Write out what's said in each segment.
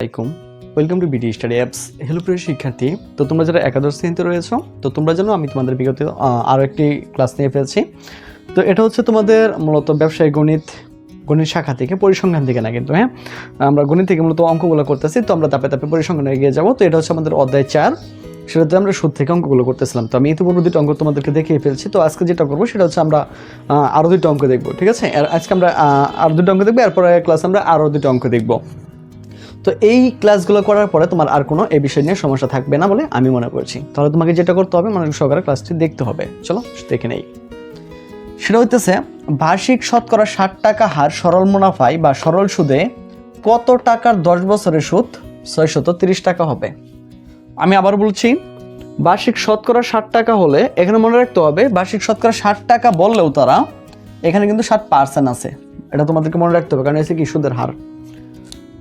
আসসালামাইকুম, welcome to BD study apps. Hello প্রিয় শিক্ষার্থী, তো তোমরা যারা একাদশ শ্রেণীতে রয়েছো, তো তোমরা জানো আমি তোমাদের বিগত আরও একটি ক্লাস নিয়ে ফেলছি। তো এটা হচ্ছে তোমাদের মূলত ব্যবসায়িক গণিত শাখা থেকে, পরিসংখ্যান থেকে না কিন্তু, হ্যাঁ আমরা গণিত থেকে মূলত অঙ্কগুলো করতেছি। তো আমরা ধাপে ধাপে পরিসংখ্যানে এগিয়ে যাবো। তো এটা হচ্ছে আমাদের অধ্যায় 4, সেটাতে আমরা সুদ থেকে অঙ্কগুলো করতেছিলাম। তো আমি ইতিপূর্বে দুটো অঙ্ক তোমাদেরকে দেখিয়ে ফেলছি। তো আজকে যেটা করবো সেটা হচ্ছে আমরা আরও দুটো অঙ্ক দেখবো, ঠিক আছে? আজকে আমরা আরও দুটো অঙ্ক দেখবো, এরপরে ক্লাস আমরা আরও দুটো অঙ্ক দেখবো। তো এই ক্লাসগুলো করার পরে তোমার আর কোনো এই বিষয় নিয়ে সমস্যা থাকবে না বলে আমি মনে করছি। তাহলে তোমাকে যেটা করতে হবে, মনোযোগ সহকারে ক্লাসটি দেখতে হবে। চলো দেখে নেই। সেটা হইতেছে বার্ষিক শতকরা 60 টাকা হার সরল মুনাফায় বা সরল সুদে কত টাকার 10 বছরের সুদ 630 টাকা হবে। আমি আবার বলছি, বার্ষিক শতকরা 60 টাকা হলে এখানে মনে রাখতে হবে বার্ষিক শতকরা 60 টাকা বললেও তারা এখানে কিন্তু 60% আছে। এটা তোমাদেরকে মনে রাখতে হবে, কারণ এসে কি সুদের হার।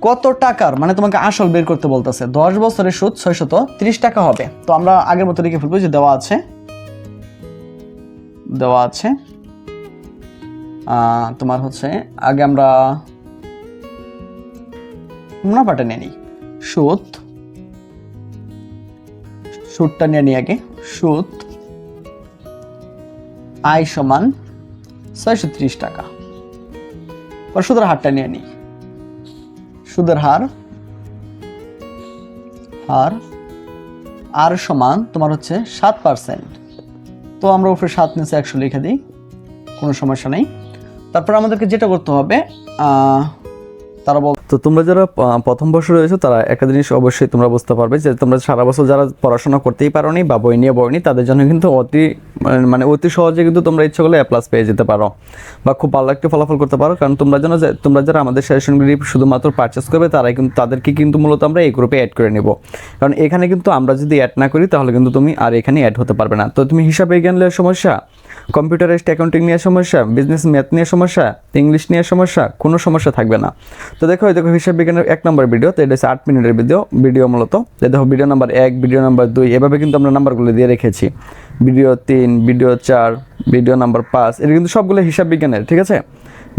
কত টাকার মানে তোমাকে আসল বের করতে বলতেছে। 10 বছরের সুদ 630 টাকা হবে। তো আমরা আগের মতো লিখে ফেলবো যে দেওয়া আছে তোমার হচ্ছে আগে আমরা মুনাফাটা নিয়ে নিই। সুদটা নিয়ে নিই আগে। সুদ আয় সমান 630 টাকা। পর সুদের হারটা নিয়ে নিই। সুদের হার আর সমান তোমার হচ্ছে 7%। তো আমরা উপরে 7 নিচে 100 লিখে দিই, কোনো সমস্যা নেই। তারপর আমাদেরকে যেটা করতে হবে, তারা বল, তো তোমরা যারা প্রথম বর্ষে রয়েছো তারা একটা জিনিস অবশ্যই তোমরা বুঝতে পারবে যে তোমরা সারা বছর যারা পড়াশোনা করতেই পারোনি বা বই নিয়ে পড়নি, তাদের জন্য কিন্তু অতি সহজে কিন্তু তোমরা ইচ্ছা করলে A+ পেয়ে যেতে পারো বা খুব ভালো একটা ফলাফল করতে পারো। কারণ তোমরা জানো যে তোমরা যারা আমাদের সাজেশনগুলি শুধুমাত্র পারচেস করবে তাদেরকে কিন্তু মূলত আমরা এই গ্রুপে অ্যাড করে নেব। কারণ এখানে কিন্তু আমরা যদি অ্যাড না করি তাহলে কিন্তু তুমি আর এখানে অ্যাড হতে পারবে না। তো তুমি হিসাব বিজ্ঞান নিয়ে সমস্যা, কম্পিউটারাইজড অ্যাকাউন্টিং নিয়ে সমস্যা, বিজনেস ম্যাথ নিয়ে সমস্যা, ইংলিশ নিয়ে সমস্যা, কোনো সমস্যা থাকবে না। তো দেখো হিসাব বিজ্ঞানের 1 নম্বর ভিডিও, তো এটা হচ্ছে 8 মিনিটের ভিডিও মূলত। দেখো ভিডিও নাম্বার 1, ভিডিও নাম্বার 2, এভাবে কিন্তু আমরা নাম্বারগুলো দিয়ে রেখেছি। ভিডিও 3, ভিডিও 4, ভিডিও নাম্বার 5, এটা কিন্তু সবগুলো হিসাব বিজ্ঞানের, ঠিক আছে?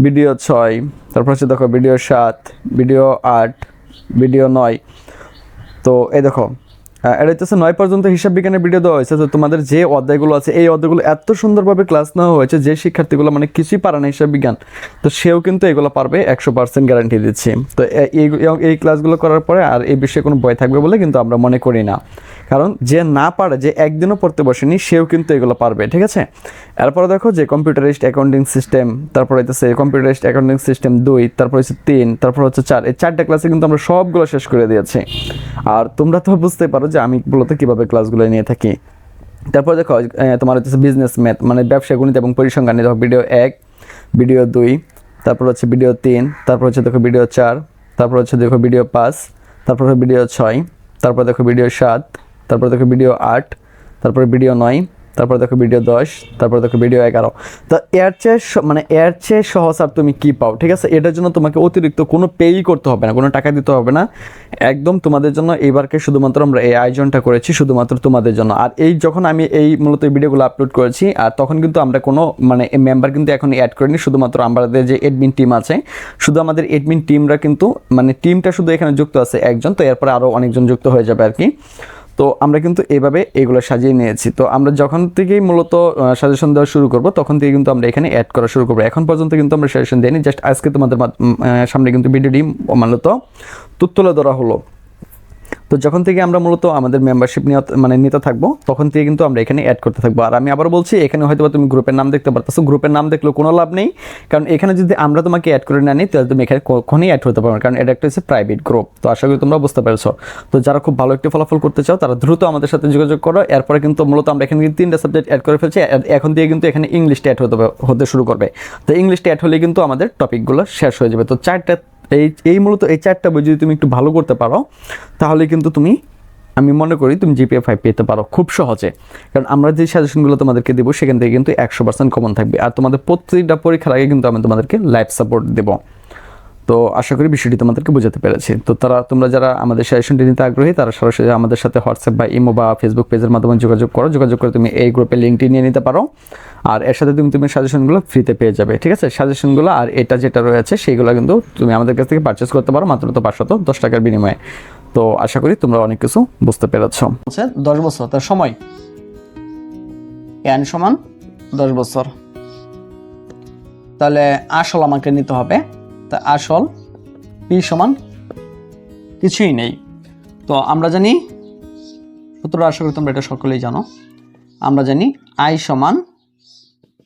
ভিডিও 6, তারপর হচ্ছে দেখো ভিডিও 7, ভিডিও 8, ভিডিও 9। তো এই দেখো এটা হচ্ছে 9 পর্যন্ত হিসাব বিজ্ঞানের ভিডিও দেওয়া হয়েছে। তো তোমাদের যে অধ্যায়গুলো আছে এই অধ্যায়গুলো এত সুন্দরভাবে ক্লাস নেওয়া হয়েছে যে শিক্ষার্থীগুলো মানে কিছুই পারে না হিসাব বিজ্ঞান, তো সেও কিন্তু এগুলো পারবে, 100% গ্যারান্টি দিচ্ছি। তো এই ক্লাসগুলো করার পরে আর এই বিষয়ে কোনো ভয় থাকবে বলে কিন্তু আমরা মনে করি না। কারণ যে না পারে, যে একদিনও পড়তে বসেনি, সেও কিন্তু এগুলো পারবে, ঠিক আছে? এরপরে দেখো যে কম্পিউটারাইজড অ্যাকাউন্টিং সিস্টেম, তারপর হচ্ছে কম্পিউটারাইজড অ্যাকাউন্টিং সিস্টেম 2, তারপর হচ্ছে 3, তারপর হচ্ছে 4, এই 4টা ক্লাসে কিন্তু আমরা সবগুলো শেষ করে দিয়েছি। আর তোমরা তো বুঝতে পারো যে আমি বলতে কীভাবে ক্লাসগুলো নিয়ে থাকি। তারপর দেখো তোমার হচ্ছে বিজনেস ম্যাথ মানে ব্যবসা গণিত এবং পরিসংখ্যান, দেখো ভিডিও 1, ভিডিও 2, তারপর হচ্ছে ভিডিও 3, তারপর হচ্ছে দেখো ভিডিও 4, তারপর হচ্ছে দেখো ভিডিও 5, তারপর ভিডিও 6, তারপর দেখো ভিডিও 7, তারপর দেখো ভিডিও 8, তারপর ভিডিও 9, তারপর দেখো ভিডিও 10, তারপর দেখো ভিডিও 11। তো এর চেয়ে সহজ আর তুমি কি পাও, ঠিক আছে? এটার জন্য তোমাকে অতিরিক্ত কোনো পেই করতে হবে না, কোনো টাকা দিতে হবে না। একদম তোমাদের জন্য এইবারকে শুধুমাত্র আমরা এই আয়োজনটা করেছি শুধুমাত্র তোমাদের জন্য। আর যখন আমি মূলত এই ভিডিওগুলো আপলোড করেছি, আর তখন কিন্তু আমরা কোনো মেম্বার কিন্তু এখন অ্যাড করিনি। শুধুমাত্র আমাদের যে অ্যাডমিন টিম আছে, শুধু আমাদের অ্যাডমিন টিমরা কিন্তু টিমটা শুধু এখানে যুক্ত আছে একজন, তো এরপরে আরও অনেকজন যুক্ত হয়ে যাবে আর কি। তো আমরা কিন্তু এইভাবে এগুলো সাজিয়ে নিয়েছি। তো আমরা যখন থেকেই মূলত সাজেশন দেওয়া শুরু করব তখন থেকে কিন্তু আমরা এখানে অ্যাড করা শুরু করবো। এখন পর্যন্ত কিন্তু আমরা সাজেশন দিইনি, জাস্ট আজকে তোমাদের সামনে কিন্তু ভিডিওটি মূলত তুলে ধরা হলো। তো যখন থেকে আমরা মূলত আমাদের মেম্বারশিপ নিতে থাকবো তখন থেকে কিন্তু আমরা এখানে অ্যাড করতে থাকবো। আর আমি আবার বলছি, এখানে হয়তো তুমি গ্রুপের নাম দেখতে পারতেছো, গ্রুপের নাম দেখলেও কোনো লাভ নেই। কারণ এখানে যদি আমরা তোমাকে অ্যাড করে না নিই তাহলে তুমি এখানে কখনোই অ্যাড হতে পারবে না, কারণ এটা একটা হচ্ছে প্রাইভেট গ্রুপ। তো আশা করি তোমরা বুঝতে পেরেছো। তো যারা খুব ভালো একটি ফলাফল করতে চাও তারা দ্রুত আমাদের সাথে যোগাযোগ করো। এরপরে কিন্তু মূলত আমরা এখানে 3টা সাবজেক্ট অ্যাড করে ফেলছি। এখন দিয়ে কিন্তু এখানে ইংলিশটা অ্যাড হতে শুরু করবে। তো ইংলিশটা অ্যাড হলে কিন্তু আমাদের টপিকগুলো শেষ হয়ে যাবে। তো মূলত এই 4টা বই যদি তুমি একটু ভালো করতে পারো তাহলে কিন্তু আমি মনে করি তুমি GPA 5 পেতে পারো খুব সহজে। কারণ আমরা যে সাজেশনগুলো তোমাদেরকে দেবো সেখান থেকে কিন্তু 100% কমন থাকবে। আর তোমাদের প্রতিটা পরীক্ষার আগে কিন্তু আমি তোমাদেরকে লাইভ সাপোর্ট দেবো। তো তো আশা করি বিষয়টি তোমাদেরকে বোঝাতে পেরেছি। তো তোমরা যারা আমাদের সাজেশনটি নিতে আগ্রহী তারা সরাসরি আমাদের সাথে হোয়াটসঅ্যাপ বা ইমো বা ফেসবুক পেজের মাধ্যমে যোগাযোগ করে তুমি এই গ্রুপের লিঙ্কটি নিয়ে নিতে পারো। আর এর সাথে তুমি সাজেশনগুলো ফ্রিতে পেয়ে যাবে, ঠিক আছে? সাজেশনগুলো আর এটা যেটা রয়েছে সেইগুলো কিন্তু তুমি আমাদের কাছ থেকে পারচেস করতে পারো মাত্র 510 টাকার বিনিময়ে। তো আশা করি তোমরা অনেক কিছু বুঝতে পেরেছো। 10 বছর তার সময় n সমান 10 বছর। তাহলে আসল আমাকে নিতে হবে, তা আসল p সমান কিছুই নেই। তো আমরা জানি সূত্রটা, আশা করি তোমরা এটা সকলেই জানো। আমরা জানি i সমান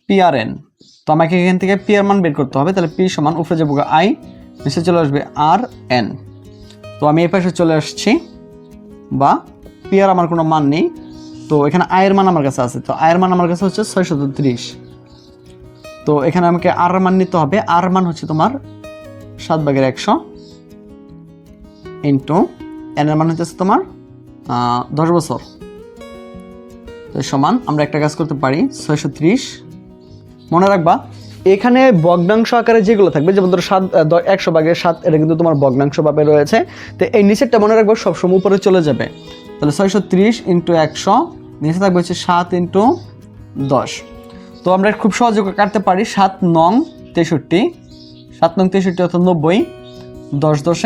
PRN। তো আমাকে এখান থেকে p এর মান বের করতে হবে। তাহলে p সমান উপরে যাবো i, নিচে চলে আসবে RN। তো আমি এই পাশে চলে আসছি, বা p এর আমার কোনো মান নেই, তো এখানে i এর মান আমার কাছে আছে। তো i এর মান আমার কাছে হচ্ছে 630। তো এখানে আমাকে r এর মান নিতে হবে। r মান হচ্ছে তোমার 7/100 ইন্টু n এর মান হচ্ছে তোমার 10 বছর। তো সমান আমরা একটা কাজ করতে পারি, 630। মনে রাখবা এখানে ভগ্নাংশ আকারে যেগুলো থাকবে, যেমন ধরো 100/7, এটা কিন্তু তোমার ভগ্নাংশ ভাবে রয়েছে। তো এই নিচেরটা মনে রাখবো সবসময় উপরে চলে যাবে। তাহলে 630 × 100, নিচে থাকবে হচ্ছে 7 × 10। তো আমরা খুব সহজে কাটতে পারি। 7 নং 63, 7 নং 63 অর্থাৎ 90, 10 10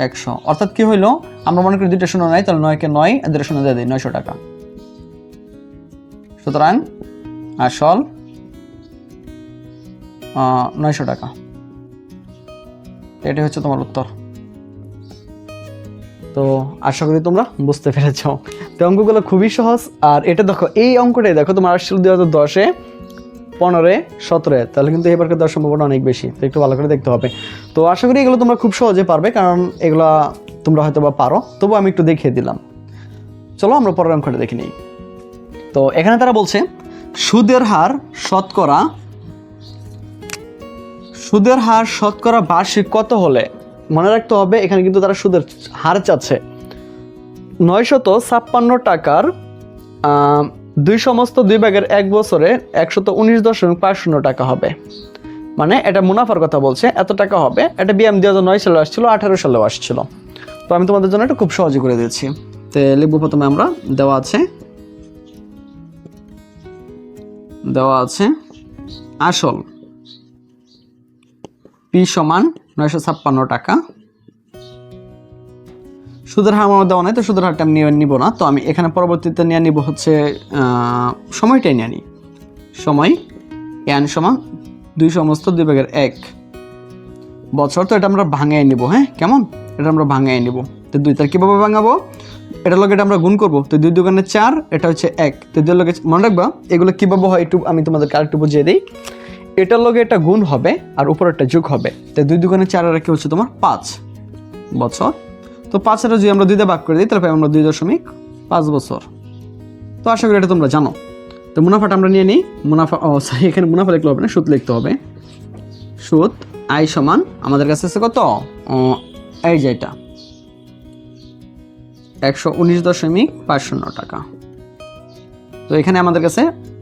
100, অর্থাৎ কি হইলো, আমরা মনে করি 2টা শূন্য নাই, তাহলে 9 কে 9 আর 2টা শূন্য দিয়ে দিই, 900 টাকা। সুতরাং আসল 900 টাকা। এটাই হচ্ছে তোমার উত্তর। তো আশা করি তোমরা বুঝতে পেরেছ। তো অঙ্কগুলো খুবই সহজ। আর এটা দেখো, এই অঙ্কটাই দেখো তোমার আসছিল 2010-এ, 15-এ, 17-এ, তাহলে কিন্তু এবারকার দেওয়ার সম্ভাবনা অনেক বেশি। তো একটু ভালো করে দেখতে হবে। তো আশা করি এগুলো তোমরা খুব সহজে পারবে, কারণ এগুলা তোমরা হয়তো বা পারো, তবু আমি একটু দেখিয়ে দিলাম। চলো আমরা পরের অঙ্কটা দেখে নিই। তো এখানে তারা বলছে সুদের হার শতকরা বার্ষিক কত হলে, মনে রাখতে হবে এখানে কিন্তু তারা সুদের হার চাচ্ছে। 956 টাকার 2/2 বছরে 119.50 টাকা হবে। মানে এটা মুনাফার কথা বলছে, এত টাকা হবে। এটা বিএম 2009 সালে আসছিল, 18 সালেও আসছিল। তো আমি তোমাদের জন্য এটা খুব সহজে করে দিচ্ছি। তো লিখব প্রথমে আমরা, দেওয়া আছে আসল p সমান 956 টাকা। সুদের হার আমার দেওয়া নাই, তো সুদের হারটা আমি নিব না। তো আমি এখানে পরবর্তীতে নিয়ে নিব হচ্ছে সময়টাই নিয়ে নিই। সময় n সমান 2/2 বছর। তো এটা আমরা ভাঙাই নিব। হ্যাঁ, কেমন? এটা আমরা ভাঙাই নিব। তো 2 তার কীভাবে ভাঙাবো? এটার লগে এটা আমরা গুণ করবো। তো 2 × 4, এটা হচ্ছে 1। তো 2 লগে মনে রাখবা এগুলো কীভাবে হয় একটু আমি তোমাদেরকে আরেকটু বুঝিয়ে দিই। এটার লগে এটা গুণ হবে আর উপরেরটা যোগ হবে। তো 2 × 4 আর কি হচ্ছে তোমার 5 বছর। তো 5-এর যদি আমরা 2 দিয়ে ভাগ করে দিই, তাহলে আমরা 2.5 বছর। তো আশা করি এটা তোমরা জানো। তো মুনাফাটা আমরা নিয়ে নিই। এখানে মুনাফা লিখলে হবে না, সুদ লিখতে হবে। সুদ i সমান আমাদের কাছে আছে কত, এই যে এটা 119.50 টাকা। তো এখানে আমাদের কাছে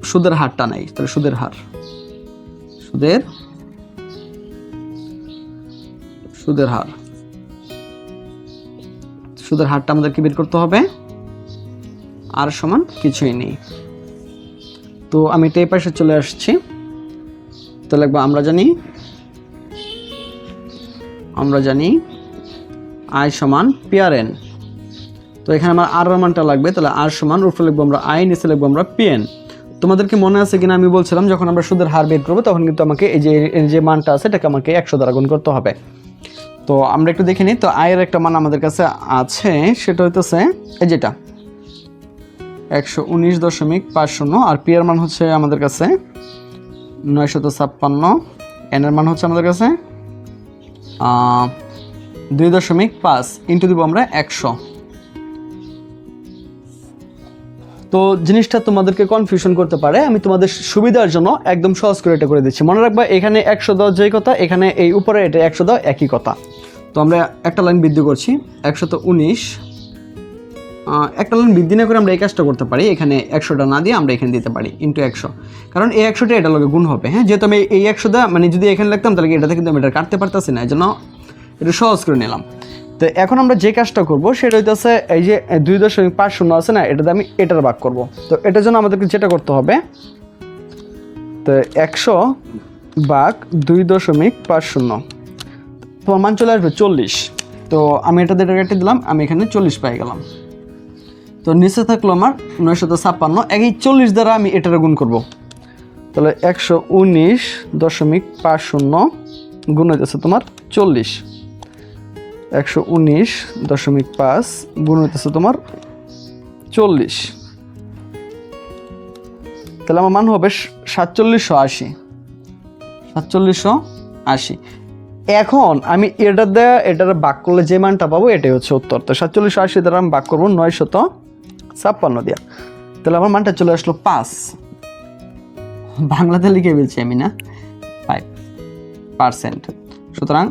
সুদের হারটা নাই, তাহলে সুদের হারটা আমাদেরকে বের করতে হবে। আর সমান কিছুই নেই। তো আমি এটা এই পাশে চলে আসছি। তো লিখবো আমরা জানি i সমান PRN। তো এখানে আমার আর মানটা লাগবে। তাহলে আর সমান উপরে লিখবো আমরা i, নিচে লিখবো আমরা PN। তোমাদেরকে মনে আছে কিনা আমি বলছিলাম, যখন আমরা সুদের হার বের করবো তখন কিন্তু আমাকে এই যে মানটা আছে এটাকে আমাকে 100 দ্বারা গুণ করতে হবে। তো আমরা একটু দেখে নিই। তো আয়ের একটা মান আমাদের কাছে আছে, সেটা হইতেছে এই যেটা 119.50, আর পি এর মান হচ্ছে আমাদের কাছে 956, এন এর মান হচ্ছে আমাদের কাছে 2.5 ইন্টু দিব আমরা 100। তো জিনিসটা তোমাদেরকে কনফিউশন করতে পারে, আমি তোমাদের সুবিধার জন্য একদম সহজ করে এটা করে দিচ্ছি। মনে রাখবা এখানে 100 দাও যেই কথা, এখানে এই উপরে এটা 100 দাও একই কথা। তো আমরা একটা লাইন বৃদ্ধি করছি 119, একটা লাইন বৃদ্ধি না করে আমরা এই কাজটা করতে পারি, এখানে 100টা না দিয়ে আমরা এখানে দিতে পারি ইন্টু 100, কারণ এই 100টা এটা লগে গুণ হবে। হ্যাঁ, যেহেতু আমি এই 100 দা মানে যদি এখানে লিখতাম তাহলে এটাতে কিন্তু আমি এটা কাটতে পারতেছি না, এই জন্য এটা সহজ করে নিলাম। তো এখন আমরা যে কাজটা করব সেটা হইতেছে এই যে 2.50 আছে না, এটাতে আমি এটার ভাগ করব। তো এটার জন্য আমাদেরকে যেটা করতে হবে, তো 100 ভাগ 2.50, তোমার মান চলে আসবে 40। তো আমি এটা দিয়ে কেটে দিলাম, আমি এখানে 40 পাই গেলাম। তো নিচে থাকলো আমার 956, এই 40 দ্বারা আমি এটার গুণ করব। তাহলে 119.50 গুণ হইতেছে তোমার 40, 119.5 গুণ হইতেছে তোমার 40, তাহলে আমার মান হবে 4780, 4780। এখন আমি এটার ভাগ করলে যে মানটা পাবো এটাই হচ্ছে উত্তর। তো 4780 দ্বারা আমি ভাগ করবো 956 দিয়া, তাহলে আমার মানটা চলে আসলো 5। বাংলাতে লিখে বলছি আমি না, 5%। সুতরাং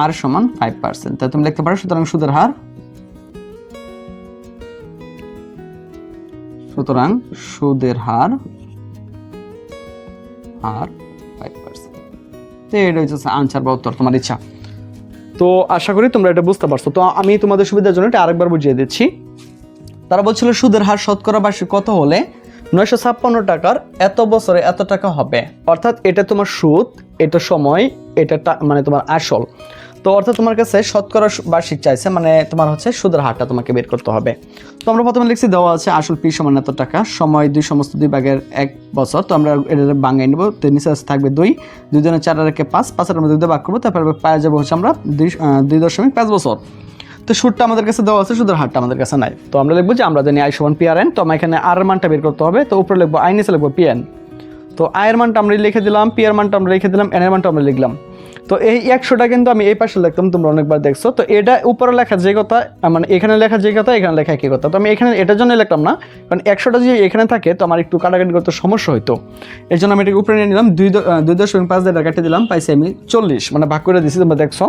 আর সমান 5%। তাই তুমি লিখতে পারো সুতরাং সুদের হার 5%। তো এটা হচ্ছে আনসার বা উত্তর, তোমার ইচ্ছা। তো আশা করি তোমরা এটা বুঝতে পারছো। তো আমি তোমাদের সুবিধার জন্য এটা আরেকবার বুঝিয়ে দিচ্ছি। তারা বলছিল সুদের হার শতকরা বার্ষিক কত হলে 956 টাকার এত বছরে এত টাকা হবে। অর্থাৎ এটা তোমার সুদ, এটা সময়, এটা মানে তোমার আসল। তো অর্থাৎ তোমার কাছে শতকরা বার্ষিক চাইছে, মানে তোমার হচ্ছে সুদের হারটা তোমাকে বের করতে হবে। তো আমরা প্রথমে লিখছি দেওয়া আছে আসল পি সমান এত টাকা, সময় 2 সমস্ত 2 ভাগের 1 বছর। তো আমরা এটা ভাঙাই নেব। তো নিচে থাকবে 2, 2 জনে 4 আর 1 5, 5 এর মধ্যে 2 ভাগ করবো, তারপর পাওয়া যাবে হচ্ছে আমরা 2.5 বছর। তো সুদটা আমাদের কাছে দেওয়া আছে, সুদের হারটা আমাদের কাছে নাই। তো আমরা লিখবো যে আমরা জানি আই সমান পি আর এন। তো আমরা এখানে আর এর মানটা বের করতে হবে। তো উপরে লিখবো আই, নিচে লিখবো পি এন। তো আই এর মানটা আমরা লিখে দিলাম, পি এর মানটা আমরা লিখে দিলাম, এন এর মানটা আমরা লিখলাম। তো এই 100টা কিন্তু আমি এই পাশে লিখতাম, তোমরা অনেকবার দেখছো। তো এটা উপরে লেখা যে কথা, মানে এখানে লেখা যে কথা, এখানে লেখা একই কথা। তো আমি এখানে এটার জন্য লিখলাম না, কারণ 100টা যদি এখানে থাকে তো আমার একটু কাটাকাটি করতে সমস্যা হইতো। এর জন্য আমি এটাকে উপরে নিয়ে নিলাম, 2.5 দিয়ে কেটে দিলাম, পাইছি আমি 40, মানে ভাগ করে দিয়েছি, তোমরা দেখছো।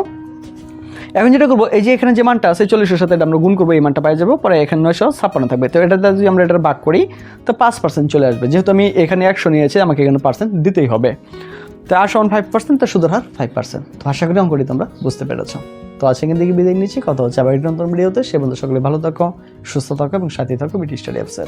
এখন যেটা করবো, এই যে এখানে যে মানটা আছে 40-এর সাথে এটা আমরা গুণ করবো, এই মানটা পাই যাবো, পরে এখানে 956 থাকবে। তো এটাতে যদি আমরা এটা ভাগ করি তো 5% চলে আসবে। যেহেতু আমি এখানে 100 নিয়েছি, আমাকে এখানে পার্সেন্ট দিতেই হবে। তো আর সমান 5%, তো সুদের হার 5%। তো আশা করি অঙ্কটি তোমরা বুঝতে পেরেছো। তো আজকে কিন্তু বিদায় নিচ্ছি, কথা হচ্ছে আবার নতুন ভিডিওতে। সে বন্ধু সকলে ভালো থাকো, সুস্থ থাকো এবং সাথে থাকো বিটি স্টাডি অ্যাপসের।